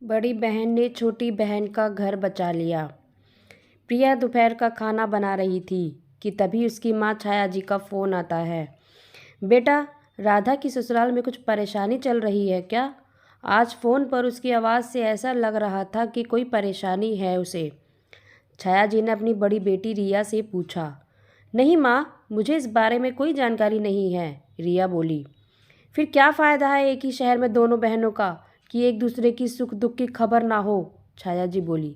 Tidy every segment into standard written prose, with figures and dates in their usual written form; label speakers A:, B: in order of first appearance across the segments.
A: बड़ी बहन ने छोटी बहन का घर बचा लिया। प्रिया दोपहर का खाना बना रही थी कि तभी उसकी माँ छाया जी का फ़ोन आता है। बेटा, राधा की ससुराल में कुछ परेशानी चल रही है क्या? आज फ़ोन पर उसकी आवाज़ से ऐसा लग रहा था कि कोई परेशानी है उसे। छाया जी ने अपनी बड़ी बेटी रिया से पूछा। नहीं माँ, मुझे इस बारे में कोई जानकारी नहीं है, रिया बोली। फिर क्या फ़ायदा है एक ही शहर में दोनों बहनों का कि एक दूसरे की सुख दुख की खबर ना हो, छाया जी बोली।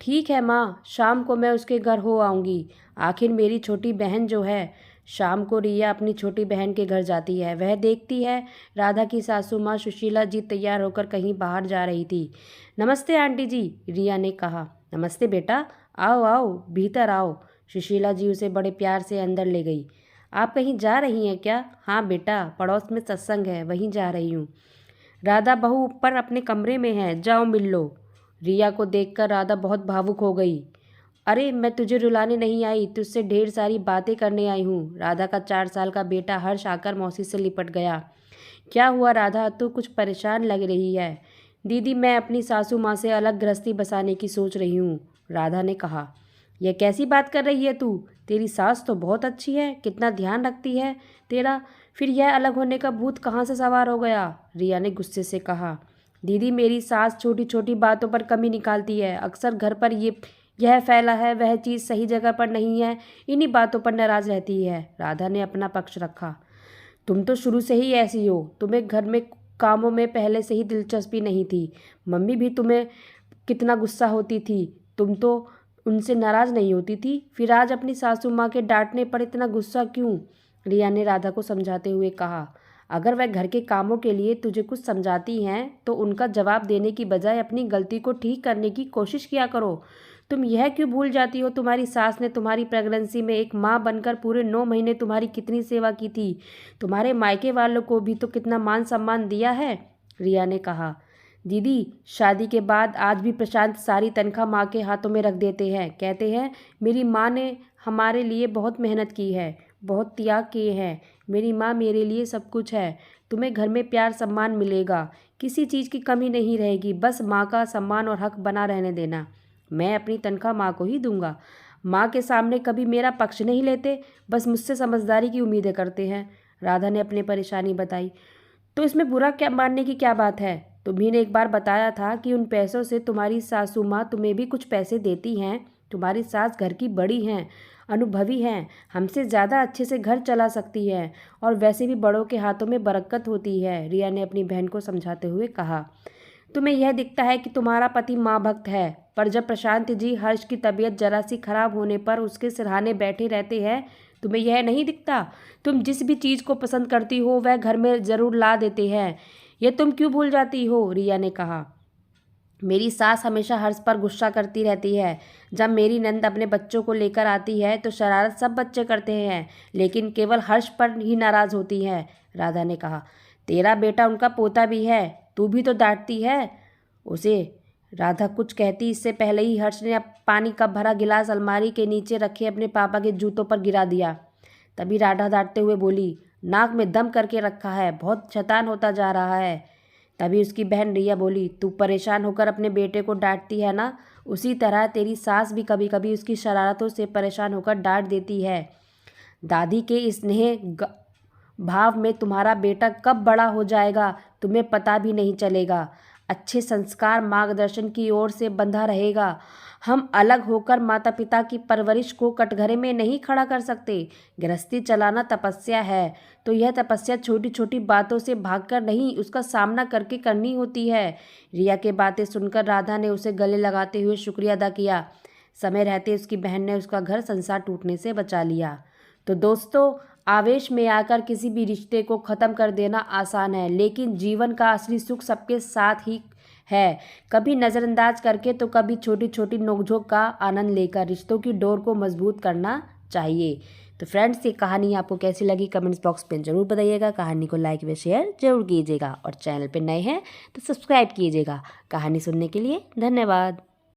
A: ठीक है माँ, शाम को मैं उसके घर हो आऊँगी। आखिर मेरी छोटी बहन जो है। शाम को रिया अपनी छोटी बहन के घर जाती है। वह देखती है राधा की सासू माँ सुशीला जी तैयार होकर कहीं बाहर जा रही थी। नमस्ते आंटी जी, रिया ने कहा। नमस्ते बेटा, आओ आओ, भीतर आओ। सुशीला जी उसे बड़े प्यार से अंदर ले गई। आप कहीं जा रही हैं क्या? हाँ बेटा, पड़ोस में सत्संग है, वहीं जा रही हूँ। राधा बहू ऊपर अपने कमरे में है, जाओ मिल लो। रिया को देखकर राधा बहुत भावुक हो गई। अरे मैं तुझे रुलाने नहीं आई, तुझसे ढेर सारी बातें करने आई हूँ। राधा का 4 साल का बेटा हर्ष आकर मौसी से लिपट गया। क्या हुआ राधा, तू कुछ परेशान लग रही है? दीदी, मैं अपनी सासू माँ से अलग गृहस्थी बसाने की सोच रही हूँ, राधा ने कहा। यह कैसी बात कर रही है तू? तेरी सास तो बहुत अच्छी है, कितना ध्यान रखती है तेरा। फिर यह अलग होने का भूत कहाँ से सवार हो गया? रिया ने गुस्से से कहा। दीदी, मेरी सास छोटी छोटी बातों पर कमी निकालती है। अक्सर घर पर यह फैला है, वह चीज़ सही जगह पर नहीं है, इन्हीं बातों पर नाराज़ रहती है। राधा ने अपना पक्ष रखा। तुम तो शुरू से ही ऐसी हो, तुम्हें घर में कामों में पहले से ही दिलचस्पी नहीं थी। मम्मी भी तुम्हें कितना गुस्सा होती थी, तुम तो उनसे नाराज़ नहीं होती थी। फिर आज अपनी सासू माँ के डांटने पर इतना गुस्सा क्यों? रिया ने राधा को समझाते हुए कहा। अगर वह घर के कामों के लिए तुझे कुछ समझाती हैं तो उनका जवाब देने की बजाय अपनी गलती को ठीक करने की कोशिश किया करो। तुम यह क्यों भूल जाती हो तुम्हारी सास ने तुम्हारी प्रेगनेंसी में एक माँ बनकर पूरे 9 महीने तुम्हारी कितनी सेवा की थी? तुम्हारे मायके वालों को भी तो कितना मान सम्मान दिया है, रिया ने कहा। दीदी, शादी के बाद आज भी प्रशांत सारी तनख्वाह माँ के हाथों में रख देते हैं। कहते हैं मेरी माँ ने हमारे लिए बहुत मेहनत की है, बहुत त्याग किए हैं। मेरी माँ मेरे लिए सब कुछ है। तुम्हें घर में प्यार सम्मान मिलेगा, किसी चीज़ की कमी नहीं रहेगी। बस माँ का सम्मान और हक बना रहने देना। मैं अपनी तनख्वाह माँ को ही दूंगा। माँ के सामने कभी मेरा पक्ष नहीं लेते, बस मुझसे समझदारी की उम्मीदें करते हैं, राधा ने अपनी परेशानी बताई। तो इसमें बुरा क्या मानने की क्या बात है? तुम्ही ने एक बार बताया था कि उन पैसों से तुम्हारी सासू माँ तुम्हें भी कुछ पैसे देती हैं। तुम्हारी सास घर की बड़ी हैं, अनुभवी हैं, हमसे ज़्यादा अच्छे से घर चला सकती है, और वैसे भी बड़ों के हाथों में बरकत होती है, रिया ने अपनी बहन को समझाते हुए कहा। तुम्हें यह दिखता है कि तुम्हारा पति माँ भक्त है, पर जब प्रशांत जी हर्ष की तबीयत जरा सी खराब होने पर उसके सिरहाने बैठे रहते हैं, तुम्हें यह नहीं दिखता? तुम जिस भी चीज़ को पसंद करती हो वह घर में ज़रूर ला देते हैं। यह तुम क्यों भूल जाती हो, रिया ने कहा। मेरी सास हमेशा हर्ष पर गुस्सा करती रहती है। जब मेरी नंद अपने बच्चों को लेकर आती है तो शरारत सब बच्चे करते हैं, लेकिन केवल हर्ष पर ही नाराज़ होती है, राधा ने कहा। तेरा बेटा उनका पोता भी है, तू भी तो डांटती है उसे। राधा कुछ कहती इससे पहले ही हर्ष ने अब पानी का भरा गिलास अलमारी के नीचे रखे अपने पापा के जूतों पर गिरा दिया। तभी राधा डांटते हुए बोली, नाक में दम करके रखा है, बहुत शैतान होता जा रहा है। तभी उसकी बहन रिया बोली, तू परेशान होकर अपने बेटे को डांटती है ना, उसी तरह तेरी सास भी कभी कभी उसकी शरारतों से परेशान होकर डांट देती है। दादी के भाव में तुम्हारा बेटा कब बड़ा हो जाएगा तुम्हें पता भी नहीं चलेगा। अच्छे संस्कार मार्गदर्शन की ओर से बंधा रहेगा। हम अलग होकर माता पिता की परवरिश को कटघरे में नहीं खड़ा कर सकते। गृहस्थी चलाना तपस्या है, तो यह तपस्या छोटी छोटी बातों से भागकर नहीं, उसका सामना करके करनी होती है। रिया के बातें सुनकर राधा ने उसे गले लगाते हुए शुक्रिया अदा किया। समय रहते उसकी बहन ने उसका घर संसार टूटने से बचा लिया। तो दोस्तों, आवेश में आकर किसी भी रिश्ते को ख़त्म कर देना आसान है, लेकिन जीवन का असली सुख सबके साथ ही है। कभी नज़रअंदाज करके तो कभी छोटी छोटी नोकझोंक का आनंद लेकर रिश्तों की डोर को मजबूत करना चाहिए। तो फ्रेंड्स, ये कहानी आपको कैसी लगी कमेंट्स बॉक्स में ज़रूर बताइएगा। कहानी को लाइक व शेयर जरूर कीजिएगा, और चैनल पर नए हैं तो सब्सक्राइब कीजिएगा। कहानी सुनने के लिए धन्यवाद।